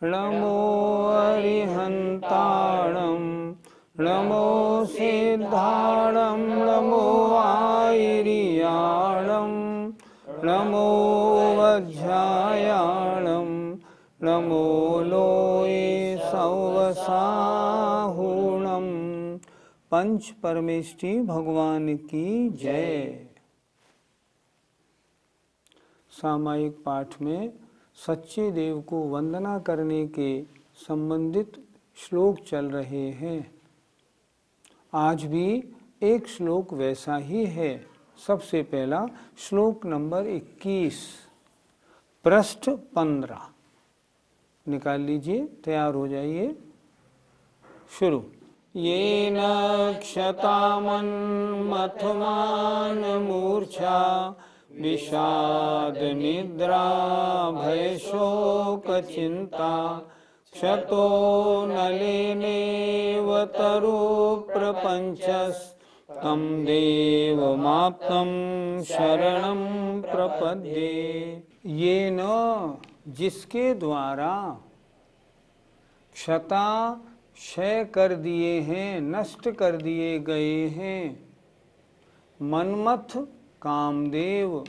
नमो अरिहन्ताणं नमो सिद्धाणं नमो आयर्याणं नमो वज्रायाणं नमो लोये सौवसाहुणं। पंच परमेष्टि भगवान की जय। सामायिक पाठ में सच्चे देव को वंदना करने के संबंधित श्लोक चल रहे हैं। आज भी एक श्लोक वैसा ही है। सबसे पहला श्लोक नंबर 21 पृष्ठ 15 निकाल लीजिए, तैयार हो जाइए। शुरू। येन क्षतामन्मथमान मूर्छा विषाद निद्रा भय शोक चिंता क्षतो नलिनेव तरु प्रपंचस तम देवमाप्तं शरणं प्रपद्ये। ये न जिसके द्वारा क्षता क्षय कर दिए हैं, नष्ट कर दिए गए हैं, मनमथ कामदेव,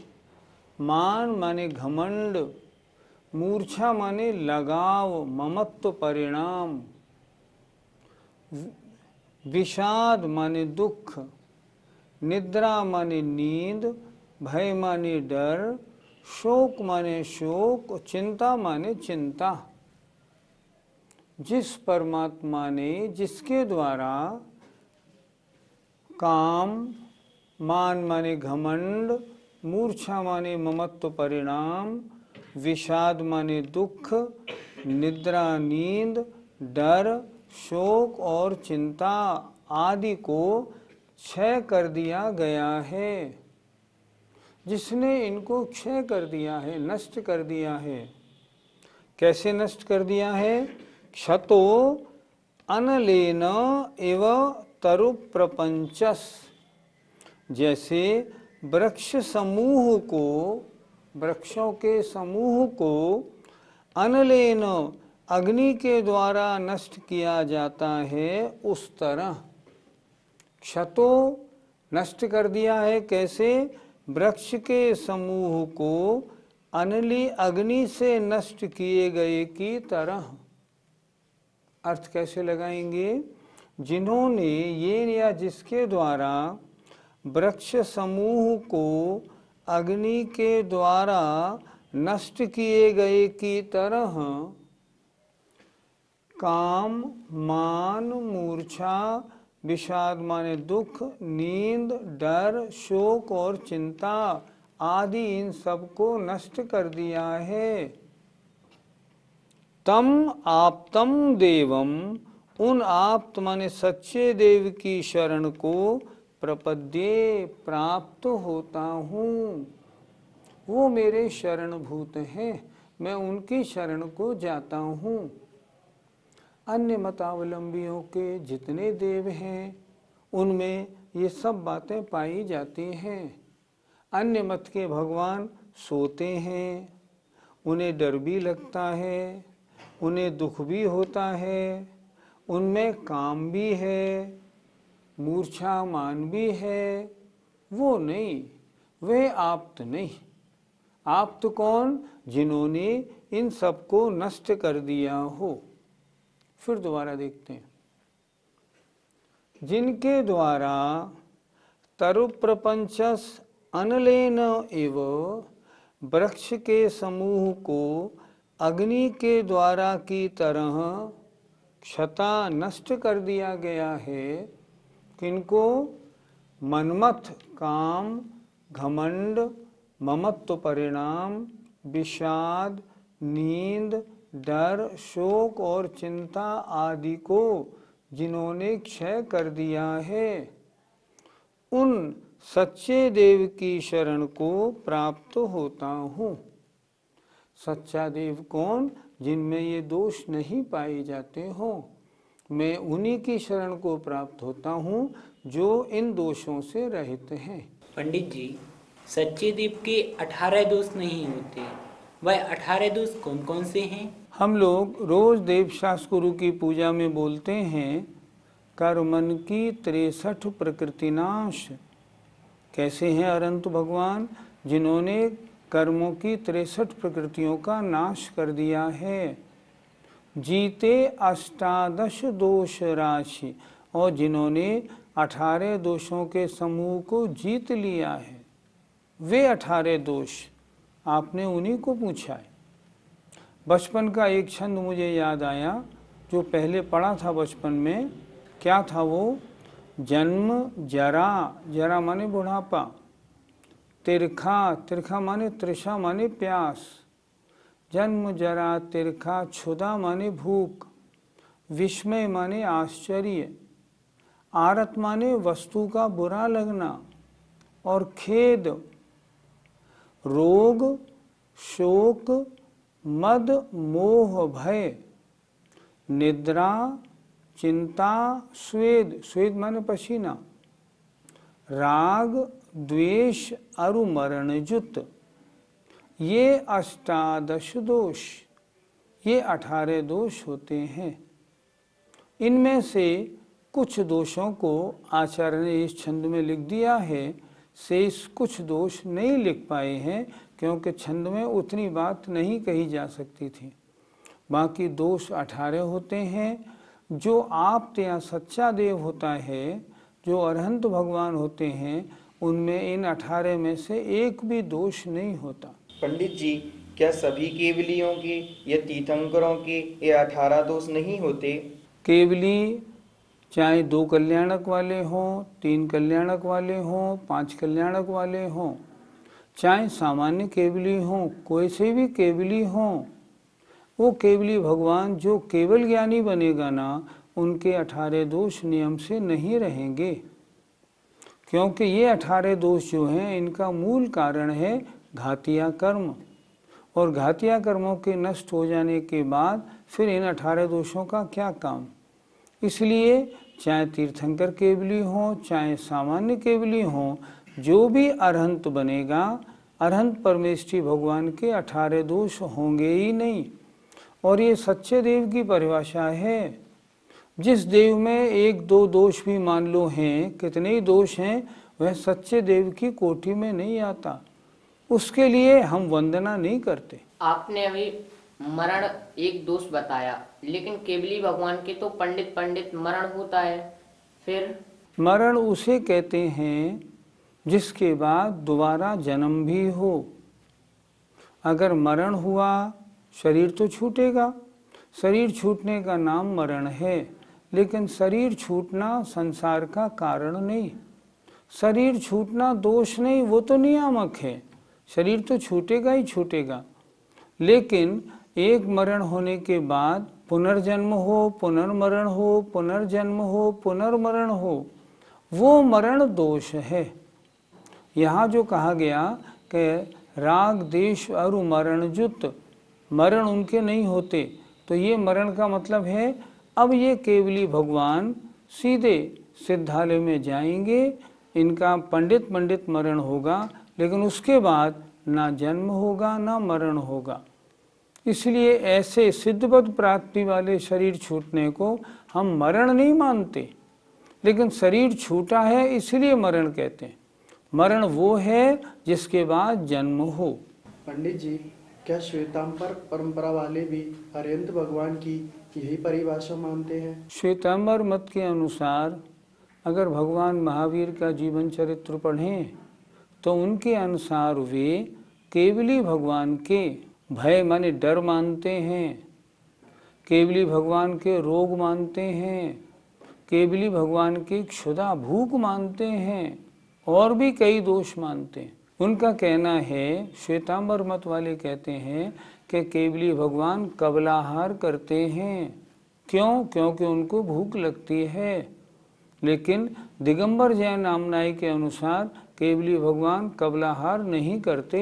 मान माने घमंड, मूर्छा माने लगाव ममत्व परिणाम, विषाद माने दुख, निद्रा माने नींद, भय माने डर, शोक माने शोक, चिंता माने चिंता। जिस परमात्मा ने, जिसके द्वारा काम, मान माने घमंड, मूर्छा माने ममत्व परिणाम, विषाद माने दुख, निद्रा नींद, डर, शोक और चिंता आदि को क्षय कर दिया गया है। जिसने इनको क्षय कर दिया है, नष्ट कर दिया है। कैसे नष्ट कर दिया है? क्षतो अनलेन एव तरु प्रपंचस। जैसे वृक्ष समूह को, वृक्षों के समूह को अनलेन अग्नि के द्वारा नष्ट किया जाता है, उस तरह क्षतो नष्ट कर दिया है। कैसे? वृक्ष के समूह को अनली अग्नि से नष्ट किए गए की तरह। अर्थ कैसे लगाएंगे? जिन्होंने, ये या जिसके द्वारा वृक्ष समूह को अग्नि के द्वारा नष्ट किए गए की तरह काम, मान, मूर्छा, विषाद माने दुख, नींद, डर, शोक और चिंता आदि इन सबको नष्ट कर दिया है। तम आप्तम देवम, उन आप्त माने सच्चे देव की शरण को प्रपद्ये प्राप्त होता हूँ। वो मेरे शरणभूत हैं, मैं उनकी शरण को जाता हूँ। अन्य मतावलंबियों के जितने देव हैं उनमें ये सब बातें पाई जाती हैं। अन्य मत के भगवान सोते हैं, उन्हें डर भी लगता है, उन्हें दुख भी होता है, उनमें काम भी है, मूर्छा मान भी है। वो नहीं, वे आप्त नहीं। आप्त कौन? जिन्होंने इन सबको नष्ट कर दिया हो। फिर दोबारा देखते हैं। जिनके द्वारा तरु प्रपंचस अनलेन एव, वृक्ष के समूह को अग्नि के द्वारा की तरह क्षता नष्ट कर दिया गया है। किनको? मनमथ काम, घमंड, ममत्व परिणाम, विषाद, नींद, डर, शोक और चिंता आदि को जिन्होंने क्षय कर दिया है, उन सच्चे देव की शरण को प्राप्त होता हूँ। सच्चा देव कौन? जिनमें ये दोष नहीं पाए जाते हो। मैं उन्हीं की शरण को प्राप्त होता हूँ जो इन दोषों से रहित हैं। पंडित जी, सच्चे देव के 18 दोष नहीं होते, वह 18 दोष कौन कौन से हैं? हम लोग रोज देव शास्त्र गुरु की पूजा में बोलते हैं, कर्मन की 63 प्रकृतिनाश। कैसे हैं अनंत भगवान? जिन्होंने कर्मों की 63 प्रकृतियों का नाश कर दिया है। जीते 18 दोष राशि, और जिन्होंने 18 दोषों के समूह को जीत लिया है। वे 18 दोष आपने उन्हीं को पूछा है। बचपन का एक छंद मुझे याद आया जो पहले पढ़ा था बचपन में। क्या था वो? जन्म जरा, जरा माने बुढ़ापा, तिरखा, तिरखा माने तृषा माने प्यास, जन्म जरा तिरखा, क्षुधा माने भूख, विस्मय माने आश्चर्य, आरत माने वस्तु का बुरा लगना, और खेद, रोग, शोक, मद, मोह, भय, निद्रा, चिंता, स्वेद, स्वेद माने पसीना, राग, द्वेष, अरु मरणजुत। ये 18 दोष, ये 18 दोष होते हैं। इनमें से कुछ दोषों को आचार्य ने इस छंद में लिख दिया है, शेष कुछ दोष नहीं लिख पाए हैं क्योंकि छंद में उतनी बात नहीं कही जा सकती थी। बाकी दोष 18 होते हैं। जो आप या सच्चा देव होता है, जो अरहंत भगवान होते हैं, उनमें इन 18 में से एक भी दोष नहीं होता। पंडित जी, क्या सभी केवलियों के या तीर्थंकरों के ये 18 दोष नहीं होते? केवली चाहे 2 कल्याणक वाले हों, 3 कल्याणक वाले हों, 5 कल्याणक वाले हों, चाहे सामान्य केवली हों, कोई से भी केवली हों, वो केवली भगवान जो केवल ज्ञानी बनेगा ना, उनके 18 दोष नियम से नहीं रहेंगे। क्योंकि ये 18 दोष जो हैं, इनका मूल कारण है घातिया कर्म, और घातिया कर्मों के नष्ट हो जाने के बाद फिर इन 18 दोषों का क्या काम। इसलिए चाहे तीर्थंकर केवली हों, चाहे सामान्य केवली हों, जो भी अरहंत बनेगा, अरहंत परमेष्ठी भगवान के 18 दोष होंगे ही नहीं। और ये सच्चे देव की परिभाषा है। जिस देव में 1-2 दोष भी मान लो हैं, कितने ही दोष हैं, वह सच्चे देव की कोटि में नहीं आता। उसके लिए हम वंदना नहीं करते। आपने अभी मरण एक दोष बताया, लेकिन केवली भगवान के तो पंडित पंडित मरण होता है। फिर मरण उसे कहते हैं जिसके बाद दोबारा जन्म भी हो। अगर मरण हुआ, शरीर तो छूटेगा, शरीर छूटने का नाम मरण है, लेकिन शरीर छूटना संसार का कारण नहीं। शरीर छूटना दोष नहीं, वो तो नियामक है। शरीर तो छूटेगा ही छूटेगा, लेकिन एक मरण होने के बाद पुनर्जन्म हो, पुनर्मरण हो, पुनर्जन्म हो, पुनर्मरण हो, वो मरण दोष है। यहाँ जो कहा गया कि राग देश और मरणजुत, मरण उनके नहीं होते, तो ये मरण का मतलब है अब ये केवली भगवान सीधे सिद्धालय में जाएंगे, इनका पंडित पंडित मरण होगा, लेकिन उसके बाद ना जन्म होगा ना मरण होगा। इसलिए ऐसे सिद्धपद प्राप्ति वाले शरीर छूटने को हम मरण नहीं मानते, लेकिन शरीर छूटा है इसलिए मरण कहते हैं। मरण वो है जिसके बाद जन्म हो। पंडित जी, क्या श्वेतांबर परंपरा वाले भी अरहंत भगवान की यही परिभाषा मानते हैं? श्वेतांबर मत के अनुसार अगर भगवान महावीर का जीवन चरित्र पढ़ें तो उनके अनुसार वे केवली भगवान के भय माने डर मानते हैं, केवली भगवान के रोग मानते हैं, केवली भगवान की क्षुधा भूख मानते हैं, और भी कई दोष मानते हैं। उनका कहना है, श्वेतांबर मत वाले कहते हैं कि केवली भगवान कबलाहार करते हैं। क्यों? क्योंकि उनको भूख लगती है। लेकिन दिगंबर जैन नामनाई के अनुसार केवली भगवान कबलाहार नहीं करते।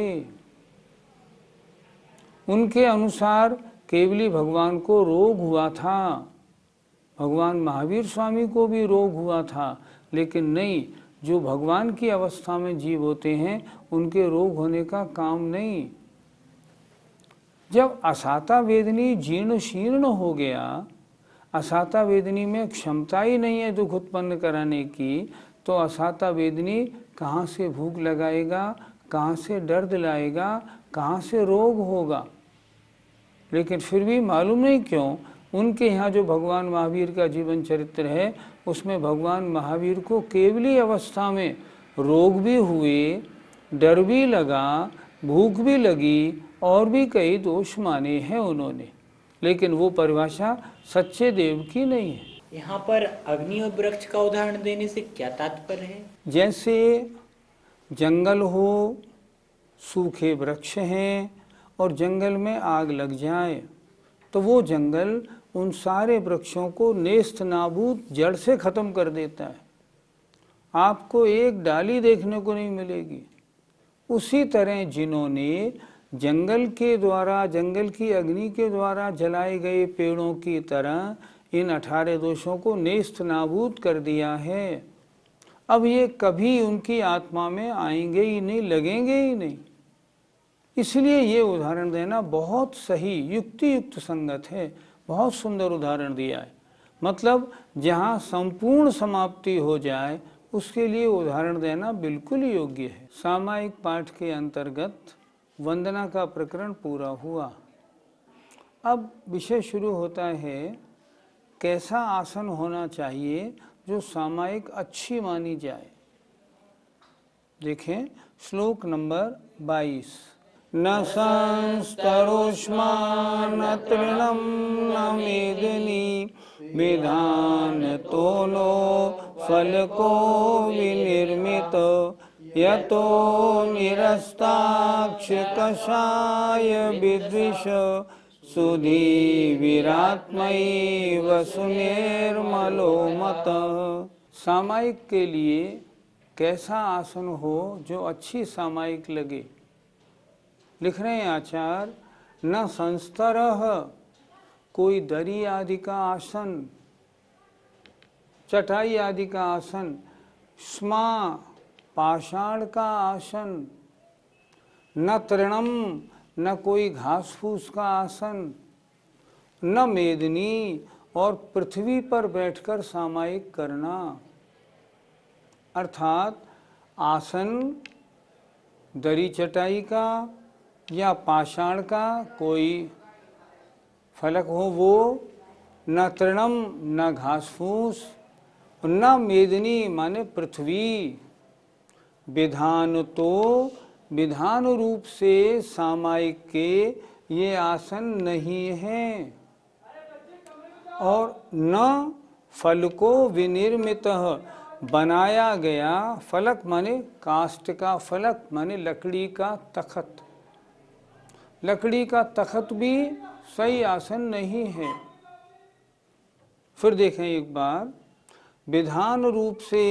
उनके अनुसार केवली भगवान को रोग हुआ था, भगवान महावीर स्वामी को भी रोग हुआ था, लेकिन नहीं, जो भगवान की अवस्था में जीव होते हैं उनके रोग होने का काम नहीं। जब असाता वेदनी जीर्ण शीर्ण हो गया, असाता वेदनी में क्षमता ही नहीं है दुख उत्पन्न कराने की, तो असाता वेदनी कहाँ से भूख लगाएगा, कहाँ से दर्द लाएगा, कहाँ से रोग होगा। लेकिन फिर भी मालूम नहीं क्यों उनके यहाँ जो भगवान महावीर का जीवन चरित्र है उसमें भगवान महावीर को केवली अवस्था में रोग भी हुए, डर भी लगा, भूख भी लगी और भी कई दोष माने हैं उन्होंने, लेकिन वो परिभाषा सच्चे देव की नहीं है। यहाँ पर अग्नि और वृक्ष का उदाहरण देने से क्या तात्पर्य है? जैसे जंगल हो, सूखे वृक्ष हैं और जंगल में आग लग जाए तो वो जंगल उन सारे वृक्षों को नेस्त नाबूद जड़ से ख़त्म कर देता है, आपको एक डाली देखने को नहीं मिलेगी। उसी तरह जिन्होंने जंगल के द्वारा, जंगल की अग्नि के द्वारा जलाए गए पेड़ों की तरह इन 18 दोषों को नेस्त नाबूद कर दिया है, अब ये कभी उनकी आत्मा में आएंगे ही नहीं, लगेंगे ही नहीं। इसलिए ये उदाहरण देना बहुत सही, युक्ति युक्त संगत है, बहुत सुंदर उदाहरण दिया है। मतलब जहाँ संपूर्ण समाप्ति हो जाए उसके लिए उदाहरण देना बिल्कुल योग्य है। सामायिक पाठ के अंतर्गत वंदना का प्रकरण पूरा हुआ। अब विषय शुरू होता है, कैसा आसन होना चाहिए जो सामायिक अच्छी मानी जाए। देखें श्लोक नंबर 22। न संस्तरोष्मा न तृणम न मेदिनी विधान तो नो फलको विनिर्मित यतो निरस्ताक्ष कषाय विद्विष सुधी विरात्मयी वसुनिर्मलो मत। सामायिक के लिए कैसा आसन हो जो अच्छी सामायिक लगे। लिख रहे हैं आचार्य, न संस्तरः, कोई दरी आदि का आसन, चटाई आदि का आसन, स्मा, पाषाण का आसन, न तृणम, न कोई घास फूस का आसन, न मेदनी, और पृथ्वी पर बैठकर सामायिक करना। अर्थात आसन दरी चटाई का या पाषाण का कोई फलक हो वो, न तृणम न घास फूस, न मेदनी माने पृथ्वी। विधान तो विधान रूप से सामायिक के ये आसन नहीं हैं, और न फल को विनिर्मित बनाया गया। फलक माने काष्ठ का फलक माने लकड़ी का तख्त, लकड़ी का तख्त भी सही आसन नहीं है। फिर देखें एक बार, विधान रूप से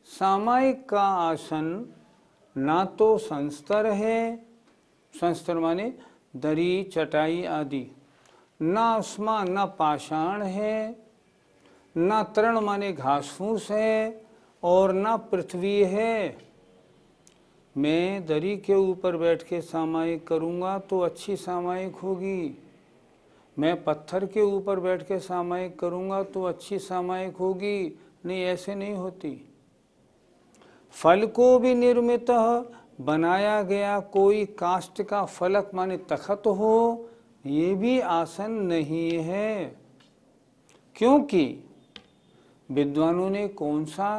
सामायिक का आसन ना तो संस्तर है, संस्तर माने दरी चटाई आदि, ना अस्मा न पाषाण है, ना तृण माने घास फूस है, और ना पृथ्वी है। मैं दरी के ऊपर बैठ के सामायिक करूँगा तो अच्छी सामायिक होगी, मैं पत्थर के ऊपर बैठ के सामायिक करूँगा तो अच्छी सामायिक होगी, नहीं ऐसे नहीं होती। फल को भी निर्मित बनाया गया कोई काष्ठ का फलक माने तख्त हो, ये भी आसन नहीं है। क्योंकि विद्वानों ने कौन सा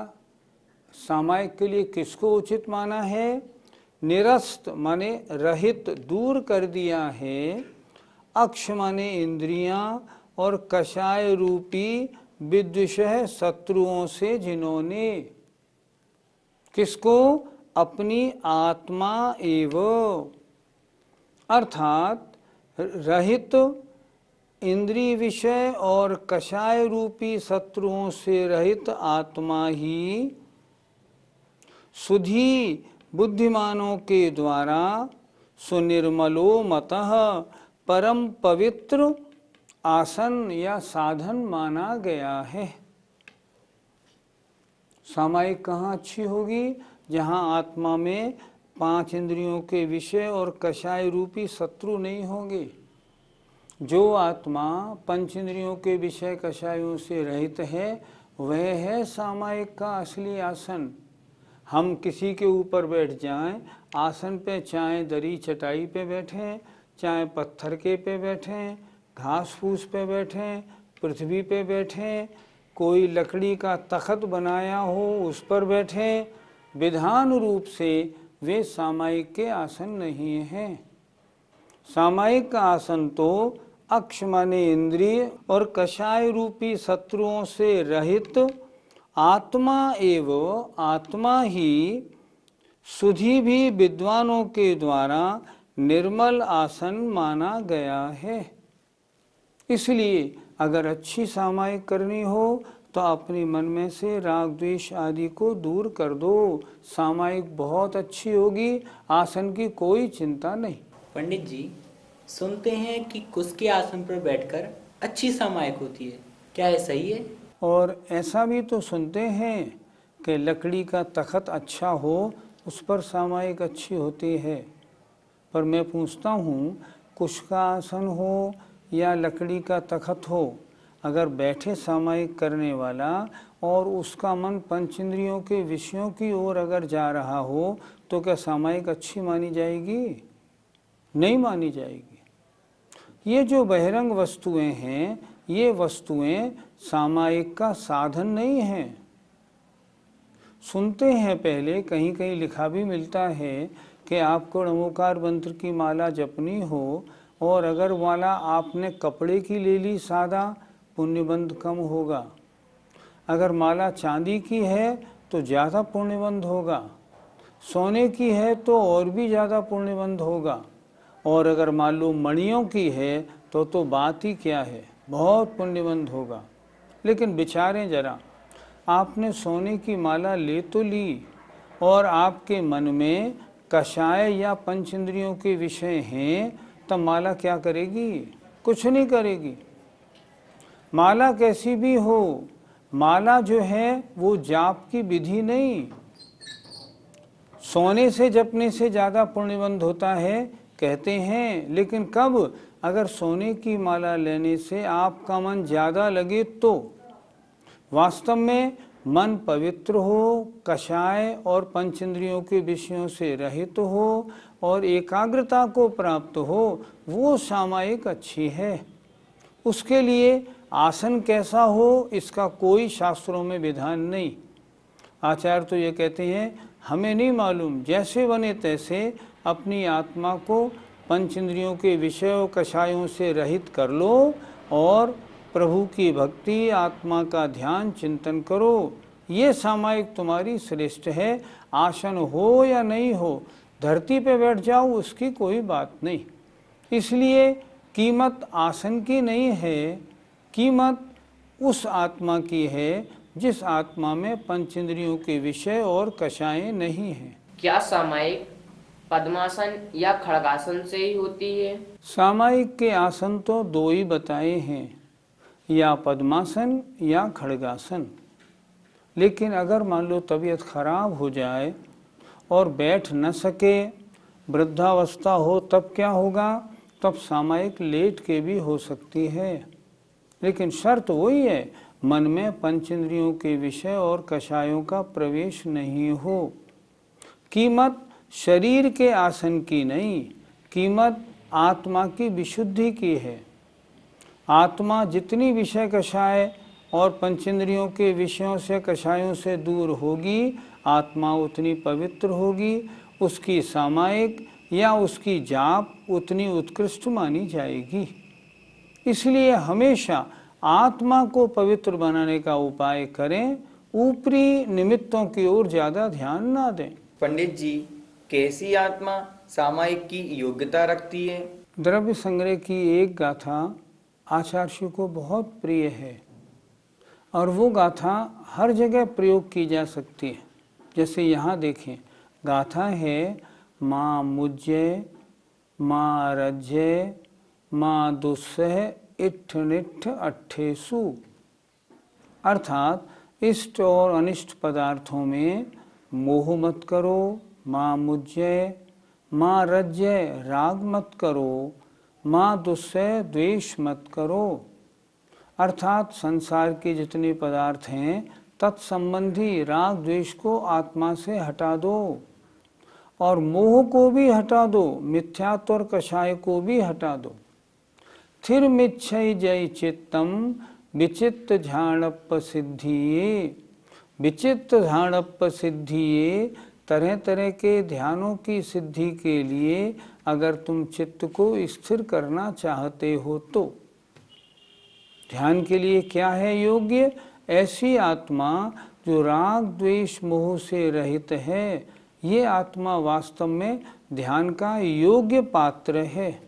सामायिक के लिए किसको उचित माना है? निरस्त माने रहित, दूर कर दिया है। अक्ष माने इंद्रियां, और कषाय रूपी विद्विषह शत्रुओं से जिन्होंने, किसको? अपनी आत्मा एव, अर्थात रहित इंद्रिय विषय और कषाय रूपी शत्रुओं से रहित आत्मा ही सुधी बुद्धिमानों के द्वारा सुनिर्मलो मतः परम पवित्र आसन या साधन माना गया है। सामायिक कहाँ अच्छी होगी? जहाँ आत्मा में 5 इंद्रियों के विषय और कषाय रूपी शत्रु नहीं होंगे। जो आत्मा 5 इंद्रियों के विषय कषायों से रहित है, वह है सामायिक का असली आसन। हम किसी के ऊपर बैठ जाएं, आसन पे, चाहे दरी चटाई पे बैठें, चाहे पत्थर के पे बैठें, घास फूस पे बैठें, पृथ्वी पे बैठें, कोई लकड़ी का तख्त बनाया हो उस पर बैठें, विधान रूप से वे सामायिक के आसन नहीं हैं। सामायिक का आसन तो अक्ष माने इंद्रिय और कषाय रूपी शत्रुओं से रहित आत्मा एवं आत्मा ही सुधी भी विद्वानों के द्वारा निर्मल आसन माना गया है। इसलिए अगर अच्छी सामायिक करनी हो तो अपने मन में से राग द्वेष आदि को दूर कर दो। सामायिक बहुत अच्छी होगी, आसन की कोई चिंता नहीं। पंडित जी, सुनते हैं कि कुश के आसन पर बैठकर अच्छी सामायिक होती है, क्या ये सही है? और ऐसा भी तो सुनते हैं कि लकड़ी का तख्त अच्छा हो उस पर सामायिक अच्छी होती है। पर मैं पूछता हूँ, कुश का आसन हो या लकड़ी का तख्त हो, अगर बैठे सामायिक करने वाला और उसका मन पंचेंद्रियों के विषयों की ओर अगर जा रहा हो तो क्या सामायिक अच्छी मानी जाएगी? नहीं मानी जाएगी। ये जो बहिरंग वस्तुएं हैं, ये वस्तुएं सामायिक का साधन नहीं हैं। सुनते हैं पहले, कहीं कहीं लिखा भी मिलता है कि आपको नमोकार मंत्र की माला जपनी हो और अगर माला आपने कपड़े की ले ली सादा, पुण्यबंध कम होगा। अगर माला चांदी की है तो ज़्यादा पुण्यबंध होगा, सोने की है तो और भी ज़्यादा पुण्यबंध होगा, और अगर मान लो मणियों की है तो बात ही क्या है, बहुत पुण्यबंध होगा। लेकिन विचारें जरा, आपने सोने की माला ले तो ली और आपके मन में कषाय या पंच इंद्रियों के विषय हैं, तब माला क्या करेगी? कुछ नहीं करेगी। माला कैसी भी हो, माला जो है वो जाप की विधि नहीं। सोने से जपने से ज़्यादा पुण्यबंध होता है कहते हैं, लेकिन कब? अगर सोने की माला लेने से आपका मन ज़्यादा लगे तो। वास्तव में मन पवित्र हो, कषाय और पंचेंद्रियों के विषयों से रहित हो और एकाग्रता को प्राप्त हो, वो सामायिक अच्छी है। उसके लिए आसन कैसा हो इसका कोई शास्त्रों में विधान नहीं। आचार्य तो ये कहते हैं हमें नहीं मालूम, जैसे बने तैसे अपनी आत्मा को पंचेंद्रियों के विषयों कषायों से रहित कर लो और प्रभु की भक्ति, आत्मा का ध्यान, चिंतन करो। ये सामायिक तुम्हारी श्रेष्ठ है। आसन हो या नहीं हो, धरती पे बैठ जाओ, उसकी कोई बात नहीं। इसलिए कीमत आसन की नहीं है, कीमत उस आत्मा की है जिस आत्मा में पंचेंद्रियों के विषय और कषायें नहीं हैं। क्या सामायिक पद्मासन या खड़गासन से ही होती है? सामायिक के आसन तो 2 ही बताए हैं, या पद्मासन या खड़गासन। लेकिन अगर मान लो तबीयत खराब हो जाए और बैठ न सके, वृद्धावस्था हो, तब क्या होगा? तब सामायिक लेट के भी हो सकती है। लेकिन शर्त वही है, मन में पंचेंद्रियों के विषय और कषायों का प्रवेश नहीं हो। कीमत शरीर के आसन की नहीं, कीमत आत्मा की विशुद्धि की है। आत्मा जितनी विषय कषाय और पंचेंद्रियों के विषयों से कषायों से दूर होगी, आत्मा उतनी पवित्र होगी, उसकी सामायिक या उसकी जाप उतनी उत्कृष्ट मानी जाएगी। इसलिए हमेशा आत्मा को पवित्र बनाने का उपाय करें, ऊपरी निमित्तों की ओर ज़्यादा ध्यान ना दें। पंडित जी, कैसी आत्मा सामायिक की योग्यता रखती है? द्रव्य संग्रह की एक गाथा आचार्य को बहुत प्रिय है और वो गाथा हर जगह प्रयोग की जा सकती है। जैसे यहाँ देखें, गाथा है माँ मुज्जय, माँ रज्जय, माँ दुस्सह इट्ठ निट्ठ अट्ठेसु, अर्थात इष्ट और अनिष्ट पदार्थों में मोह मत करो, माँ मुज्जय, माँ रज्जय राग मत करो, माँ दुस्सह द्वेष मत करो, अर्थात संसार के जितने पदार्थ हैं तत्संबंधी राग द्वेष को आत्मा से हटा दो और मोह को भी हटा दो, मिथ्यात्व और कषाय को भी हटा दो। थिर मिच्छय जय चित्तम विचित्त झाणप्प सिद्धिये, विचित्त झाणप्प सिद्धिये, तरह तरह के ध्यानों की सिद्धि के लिए अगर तुम चित्त को स्थिर करना चाहते हो तो ध्यान के लिए क्या है योग्य? ऐसी आत्मा जो राग द्वेष मोह से रहित है, ये आत्मा वास्तव में ध्यान का योग्य पात्र है।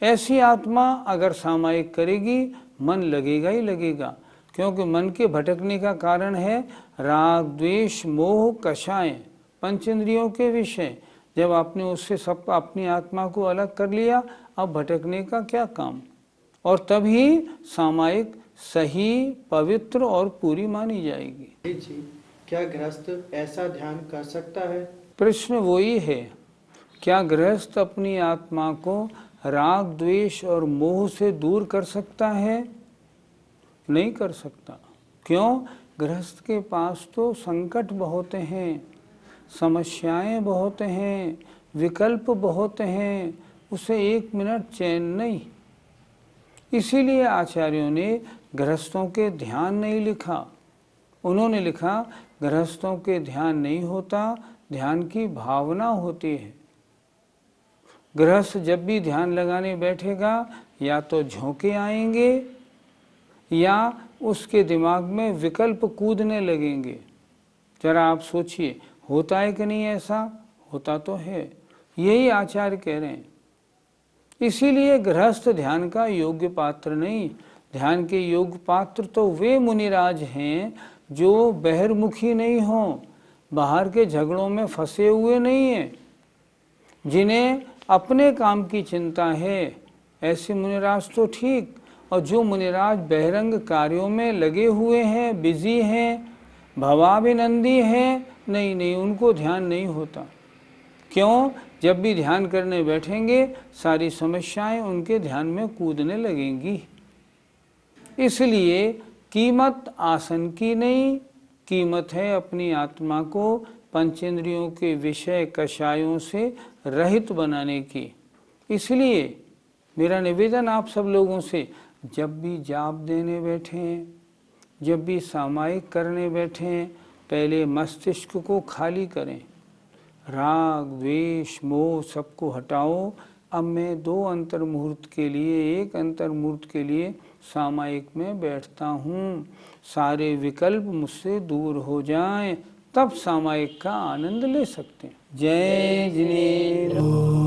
ऐसी आत्मा अगर सामायिक करेगी मन लगेगा ही लगेगा, क्योंकि मन के भटकने का कारण है राग द्वेष मोह कषाय, पंच इंद्रियों के विषय। जब आपने उससे सब अपनी आत्मा को अलग कर लिया, अब भटकने का क्या काम? और तभी सामायिक सही, पवित्र और पूरी मानी जाएगी। जी, क्या गृहस्थ ऐसा ध्यान कर सकता है? प्रश्न वही है, क्या गृहस्थ अपनी आत्मा को राग द्वेष और मोह से दूर कर सकता है? नहीं कर सकता। क्यों? गृहस्थ के पास तो संकट बहुत हैं, समस्याएं बहुत हैं, विकल्प बहुत हैं, उसे एक मिनट चैन नहीं। इसीलिए आचार्यों ने गृहस्थों के ध्यान नहीं लिखा। उन्होंने लिखा गृहस्थों के ध्यान नहीं होता, ध्यान की भावना होती है। गृहस्थ जब भी ध्यान लगाने बैठेगा या तो झोंके आएंगे या उसके दिमाग में विकल्प कूदने लगेंगे। जरा आप सोचिए, होता है कि नहीं ऐसा? होता तो है। यही आचार्य कह रहे हैं। इसीलिए गृहस्थ ध्यान का योग्य पात्र नहीं। ध्यान के योग्य पात्र तो वे मुनिराज हैं जो बहिर्मुखी नहीं हों, बाहर के झगड़ों में फंसे हुए नहीं हैं, जिन्हें अपने काम की चिंता है। ऐसे मुनिराज तो ठीक, और जो मुनिराज बहिरंग कार्यों में लगे हुए हैं, बिजी हैं, भवाभिनंदी हैं, नहीं, उनको ध्यान नहीं होता। क्यों? जब भी ध्यान करने बैठेंगे सारी समस्याएं उनके ध्यान में कूदने लगेंगी। इसलिए कीमत आसन की नहीं, कीमत है अपनी आत्मा को पंचेंद्रियों के विषय कषायों से रहित बनाने की। इसलिए मेरा निवेदन आप सब लोगों से, जब भी जाप देने बैठें, जब भी सामायिक करने बैठें, पहले मस्तिष्क को खाली करें, राग द्वेष मोह सबको हटाओ। अब मैं 2 अंतर मुहूर्त के लिए, 1 अंतर मुहूर्त के लिए सामायिक में बैठता हूँ, सारे विकल्प मुझसे दूर हो जाएं, तब सामायिक का आनंद ले सकते हैं। जय जिनेन्द्र।